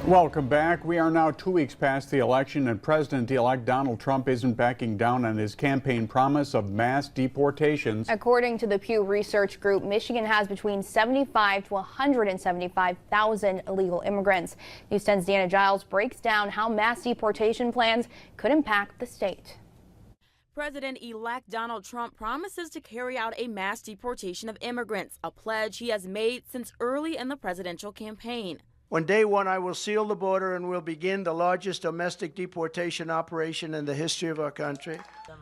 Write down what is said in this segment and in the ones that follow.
Welcome back. We are now 2 weeks past the election, and President-elect Donald Trump isn't backing down on his campaign promise of mass deportations. According to the Pew Research Group, Michigan has between 75 to 175,000 illegal immigrants. News 10's Deanna Giles breaks down how mass deportation plans could impact the state. President-elect Donald Trump promises to carry out a mass deportation of immigrants, a pledge he has made since early in the presidential campaign. On day one, I will seal the border and will begin the largest domestic deportation operation in the history of our country.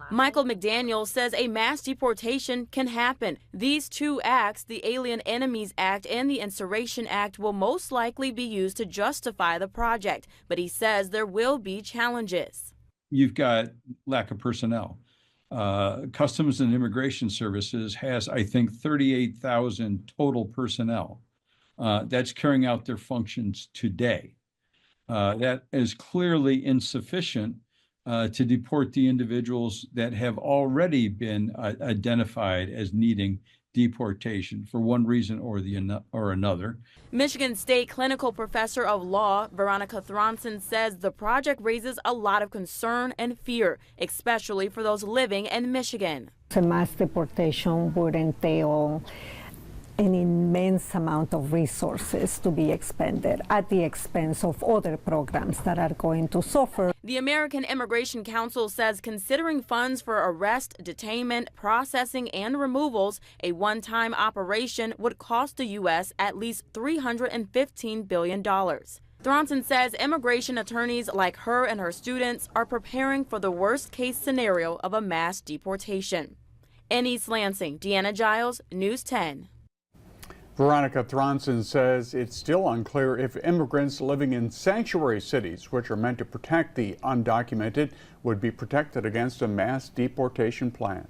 Michael McDaniel says a mass deportation can happen. These two acts, the Alien Enemies Act and the Insurrection Act, will most likely be used to justify the project. But he says there will be challenges. You've got lack of personnel. Customs and Immigration Services has, I think, 38,000 total personnel. That's carrying out their functions today. That is clearly insufficient to deport the individuals that have already been identified as needing deportation for one reason or another. Michigan State clinical professor of law Veronica Thronson says the project raises a lot of concern and fear, especially for those living in Michigan. A mass deportation would entail an immense amount of resources to be expended at the expense of other programs that are going to suffer. The American Immigration Council says considering funds for arrest, detainment, processing, and removals, a one-time operation would cost the U.S. at least $315 billion. Thronson says immigration attorneys like her and her students are preparing for the worst-case scenario of a mass deportation. In East Lansing, Deanna Giles, News 10. Veronica Thronson says it's still unclear if immigrants living in sanctuary cities, which are meant to protect the undocumented, would be protected against a mass deportation plan.